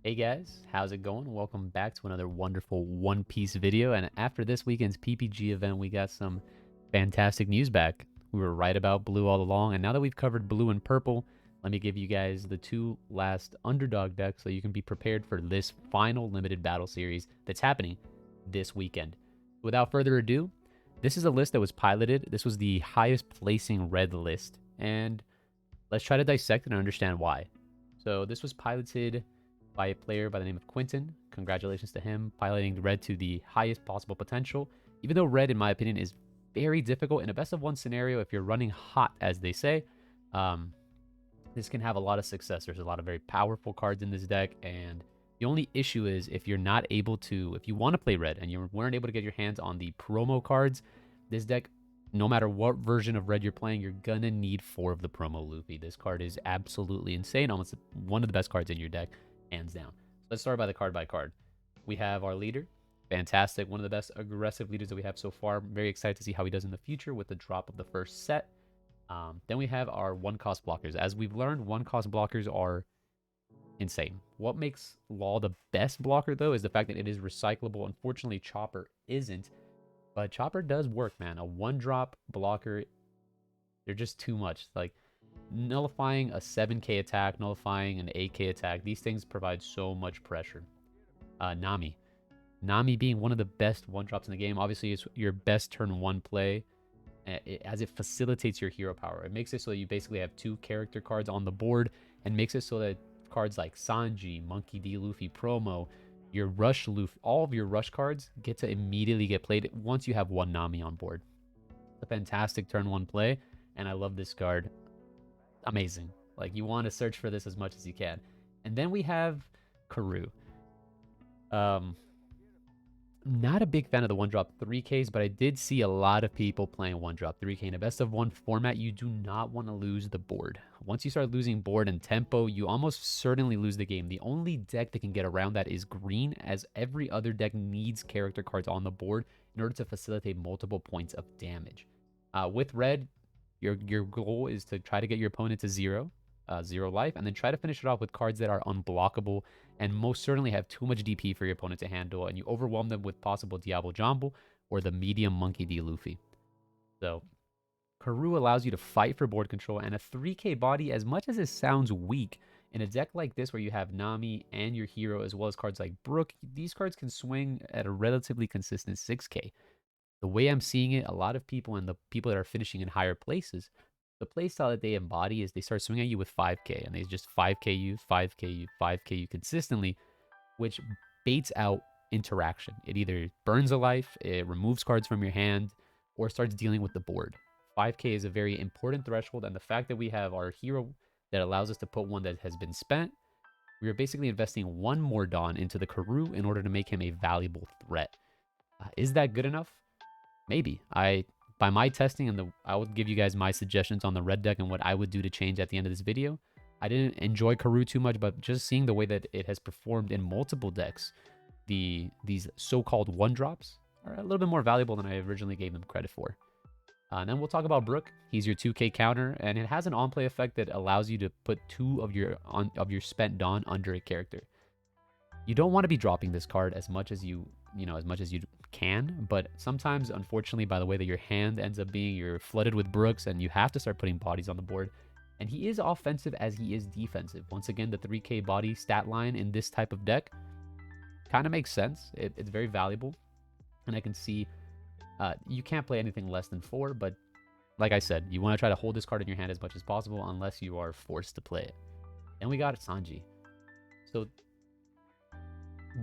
Hey guys, how's it going? Welcome back to another wonderful One Piece video. And after this weekend's PPG event, we got some fantastic news back. We were right about blue all along, and now that we've covered blue and purple, let me give you guys the two last underdog decks so you can be prepared for this final limited battle series that's happening this weekend. Without further ado, this is a list that was piloted. This was the highest placing red list, and let's try to dissect it and understand why. So this was piloted by a player by the name of Quentin. Congratulations to him, piloting red to the highest possible potential. Even though red, in my opinion, is very difficult in a best of one scenario, if you're running hot, as they say, um, this can have a lot of success. There's a lot of very powerful cards in this deck, and the only issue is if you're not able to, if you want to play red and you weren't able to get your hands on the promo cards, this deck, no matter what version of red you're playing, you're gonna need 4 of the promo Luffy. This card is absolutely insane, almost one of the best cards in your deck, hands down. So let's start by the card by card. We have our leader, fantastic, one of the best aggressive leaders that we have so far. I'm very excited to see how he does in the future with the drop of the first set. Then we have our one cost blockers. As we've learned, one cost blockers are insane. What makes Law the best blocker, though, is the fact that it is recyclable. Unfortunately, Chopper isn't, but Chopper does work, man. A one drop blocker, they're just too much. Like, nullifying a 7k attack, nullifying an 8k attack, these things provide so much pressure. Nami. Nami being one of the best one drops in the game. Obviously, it's your best turn one play as it facilitates your hero power. It makes it so that you basically have 2 character cards on the board and makes it so that cards like Sanji, Monkey D. Luffy promo, your Rush Luffy, all of your Rush cards get to immediately get played once you have one Nami on board. It's a fantastic turn 1 play, and I love this card. Amazing. Like, you want to search for this as much as you can. And then we have Karoo. Um, not a big fan of the one drop 3Ks, but I did see a lot of people playing one drop 3K in a best of one format. You do not want to lose the board. Once you start losing board and tempo, you almost certainly lose the game. The only deck that can get around that is green, as every other deck needs character cards on the board in order to facilitate multiple points of damage. With red, your goal is to try to get your opponent to zero life, and then try to finish it off with cards that are unblockable and most certainly have too much DP for your opponent to handle, and you overwhelm them with possible Diablo Jumbo or the medium Monkey D. Luffy. So, Karoo allows you to fight for board control, and a 3k body, as much as it sounds weak, in a deck like this where you have Nami and your hero as well as cards like Brook, these cards can swing at a relatively consistent 6k. The way I'm seeing it, a lot of people and the people that are finishing in higher places, the playstyle that they embody is they start swinging at you with 5k, and they just 5k you, 5k you, 5k you consistently, which baits out interaction. It either burns a life, it removes cards from your hand, or starts dealing with the board. 5k is a very important threshold, and the fact that we have our hero that allows us to put one that has been spent, we are basically investing one more Dawn into the Karoo in order to make him a valuable threat. Is that good enough? Maybe. By my testing and I will give you guys my suggestions on the red deck and what I would do to change at the end of this video. I didn't enjoy Karoo too much, but just seeing the way that it has performed in multiple decks, these so-called one drops are a little bit more valuable than I originally gave them credit for. And then we'll talk about Brook. He's your 2k counter, and it has an on-play effect that allows you to put 2 of your spent Dawn under a character. You don't want to be dropping this card as much as you can, but sometimes, unfortunately, by the way that your hand ends up being, you're flooded with Brooks and you have to start putting bodies on the board. And he is offensive as he is defensive. Once again, the 3k body stat line in this type of deck kind of makes sense. It's very valuable, and I can see you can't play anything less than 4, but like I said, you want to try to hold this card in your hand as much as possible unless you are forced to play it. And we got Sanji. So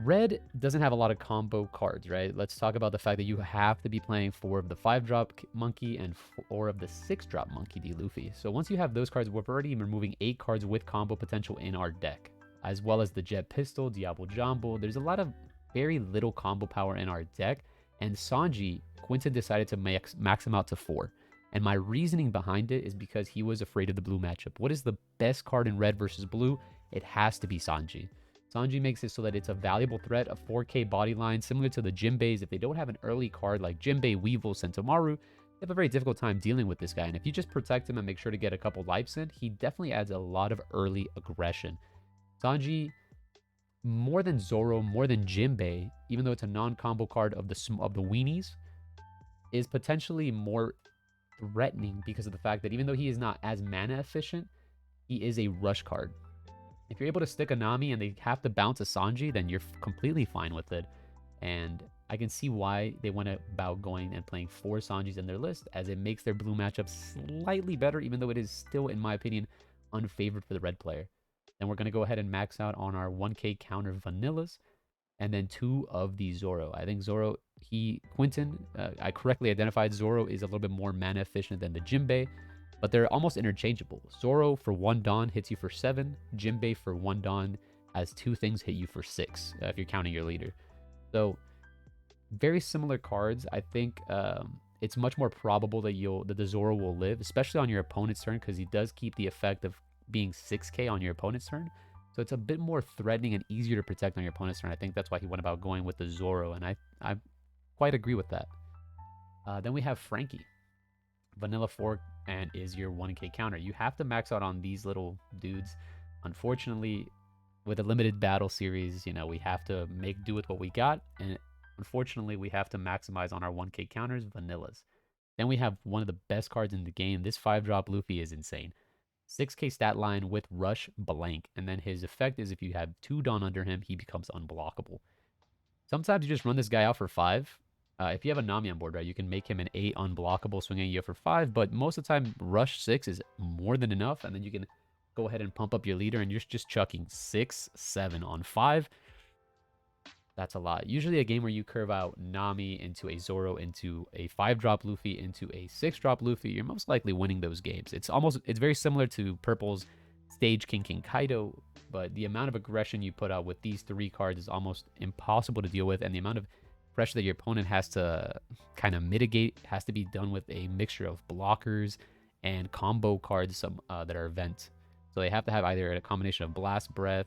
red doesn't have a lot of combo cards, right? Let's talk about the fact that you have to be playing 4 of the 5-drop Monkey and 4 of the 6-drop Monkey D. Luffy. So once you have those cards, we're already removing 8 cards with combo potential in our deck, as well as the Jet Pistol, Diablo Jumbo. There's a lot of very little combo power in our deck, and Sanji, Quinton decided to max him out to 4. And my reasoning behind it is because he was afraid of the blue matchup. What is the best card in red versus blue? It has to be Sanji. Sanji makes it so that it's a valuable threat, a 4k body line, similar to the Jinbeis. If they don't have an early card like Jinbei, Weevil, Sentomaru, they have a very difficult time dealing with this guy. And if you just protect him and make sure to get a couple lives in, he definitely adds a lot of early aggression. Sanji more than Zoro, more than Jinbei, even though it's a non-combo card of the weenies, is potentially more threatening because of the fact that even though he is not as mana efficient, he is a rush card. If you're able to stick a Nami and they have to bounce a Sanji, then you're completely fine with it. And I can see why they went about going and playing 4 Sanjis in their list, as it makes their blue matchup slightly better, even though it is still, in my opinion, unfavored for the red player. Then we're going to go ahead and max out on our 1k counter vanillas, and then 2 of the Zoro. I think Zoro, Quentin, I correctly identified Zoro is a little bit more mana efficient than the Jinbei, but they're almost interchangeable. Zoro for 1 Dawn hits you for 7. Jinbei for 1 Dawn has 2 things hit you for 6, if you're counting your leader. So, very similar cards. I think it's much more probable that the Zoro will live, especially on your opponent's turn, because he does keep the effect of being 6k on your opponent's turn. So it's a bit more threatening and easier to protect on your opponent's turn. I think that's why he went about going with the Zoro, and I quite agree with that. Then we have Frankie. Vanilla 4 and is your 1k counter. You have to max out on these little dudes. Unfortunately, with a limited battle series, you know, we have to make do with what we got, and unfortunately, we have to maximize on our 1k counters, vanillas. Then we have one of the best cards in the game. This 5-drop Luffy is insane. 6k stat line with rush blank, and then his effect is if you have 2 Dawn under him, he becomes unblockable. Sometimes you just run this guy out for 5. If you have a Nami on board, right, you can make him an 8 unblockable, swinging you for 5, but most of the time, rush 6 is more than enough, and then you can go ahead and pump up your leader, and you're just chucking 6, 7 on 5. That's a lot. Usually a game where you curve out Nami into a Zoro, into a 5-drop Luffy, into a 6-drop Luffy, you're most likely winning those games. It's very similar to Purple's Stage King Kaido, but the amount of aggression you put out with these 3 cards is almost impossible to deal with, and the amount of pressure that your opponent has to kind of mitigate has to be done with a mixture of blockers and combo cards that are event. So they have to have either a combination of Blast Breath,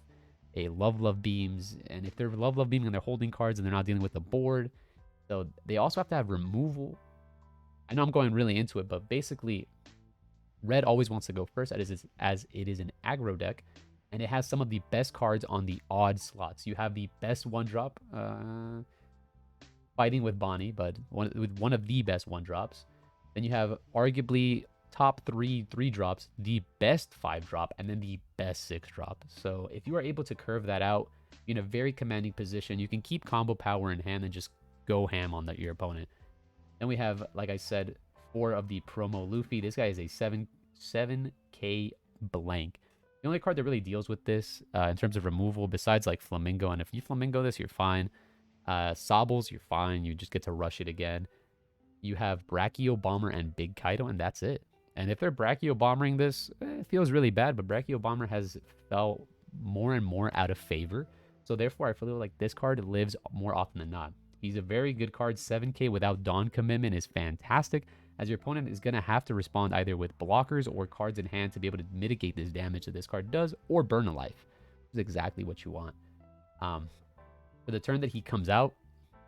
a Love Beams, and if they're Love Beaming and they're holding cards and they're not dealing with the board, so they also have to have removal. I know I'm going really into it, but basically, Red always wants to go first as it is an aggro deck, and it has some of the best cards on the odd slots. You have the best 1-drop, fighting with Bonnie, but with one of the best 1-drops. Then you have arguably top 3-drops, the best 5-drop, and then the best 6-drop. So if you are able to curve that out, you're in a very commanding position. You can keep combo power in hand and just go ham on your opponent. Then we have, like I said, 4 of the promo Luffy. This guy is a 7k blank. The only card that really deals with this in terms of removal, besides like Flamingo, and if you Flamingo this, you're fine. Sobbles, you're fine. You just get to rush it again. You have Brachio Bomber and Big Kaido, and that's it. And if they're Brachio Bombering this, it feels really bad, but Brachio Bomber has fell more and more out of favor. So therefore, I feel like this card lives more often than not. He's a very good card. 7k without Dawn commitment is fantastic, as your opponent is going to have to respond either with blockers or cards in hand to be able to mitigate this damage that this card does, or burn a life. This is exactly what you want. For the turn that he comes out,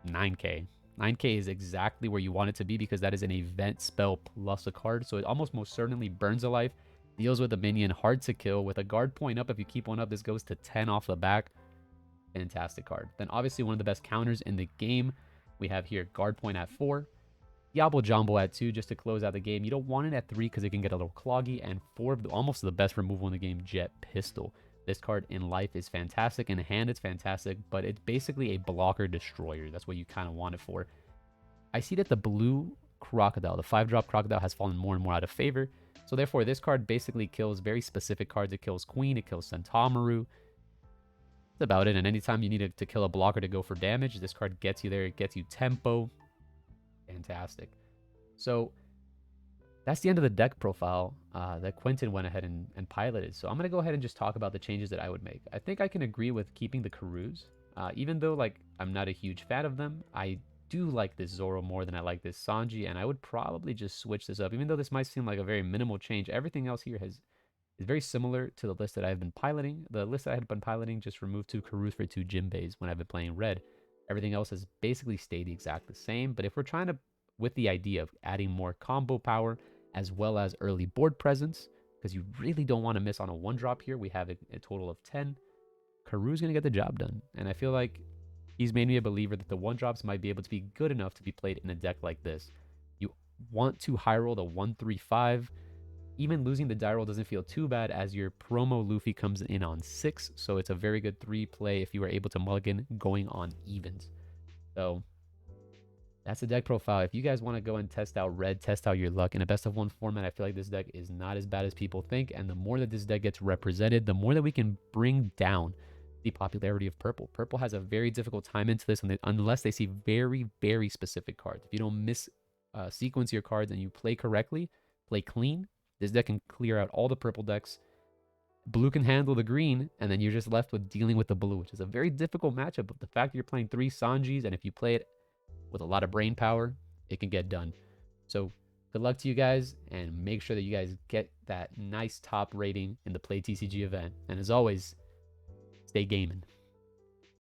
9k. 9k is exactly where you want it to be because that is an event spell plus a card. So it almost most certainly burns a life, deals with a minion, hard to kill. With a guard point up, if you keep one up, this goes to 10 off the back. Fantastic card. Then obviously one of the best counters in the game, we have here guard point at 4. Diablo Jumbo at 2 just to close out the game. You don't want it at 3 because it can get a little cloggy. And 4 of almost the best removal in the game, Jet Pistol. This card in life is fantastic. In hand, it's fantastic, but it's basically a blocker destroyer. That's what you kind of want it for. I see that the blue Crocodile, the 5-drop Crocodile, has fallen more and more out of favor. So therefore, this card basically kills very specific cards. It kills Queen, it kills Centaumaru. That's about it. And anytime you need to kill a blocker to go for damage, this card gets you there. It gets you tempo. Fantastic. So that's the end of the deck profile that Quentin went ahead and piloted. So I'm going to go ahead and just talk about the changes that I would make. I think I can agree with keeping the Karus. Even though like I'm not a huge fan of them, I do like this Zoro more than I like this Sanji, and I would probably just switch this up. Even though this might seem like a very minimal change, everything else here is very similar to the list that I've been piloting. The list that I had been piloting just removed 2 Karus for 2 Jinbeis when I've been playing red. Everything else has basically stayed the exact same, but if we're trying to, with the idea of adding more combo power, as well as early board presence, because you really don't want to miss on a 1-drop here. We have a total of 10. Karu's going to get the job done. And I feel like he's made me a believer that the 1-drops might be able to be good enough to be played in a deck like this. You want to high roll the 1-3-5. Even losing the die roll doesn't feel too bad as your promo Luffy comes in on 6. So it's a very good 3 play if you were able to mulligan going on evens. So that's the deck profile. If you guys want to go and test out red, test out your luck in a best of 1 format, I feel like this deck is not as bad as people think. And the more that this deck gets represented, the more that we can bring down the popularity of purple. Purple has a very difficult time into this unless they see very, very specific cards. If you don't miss sequence your cards and you play correctly, play clean, this deck can clear out all the purple decks. Blue can handle the green, and then you're just left with dealing with the blue, which is a very difficult matchup. But the fact that you're playing 3 Sanjis, and if you play it with a lot of brain power, it can get done. So good luck to you guys, and make sure that you guys get that nice top rating in the PlayTCG event. And as always, stay gaming.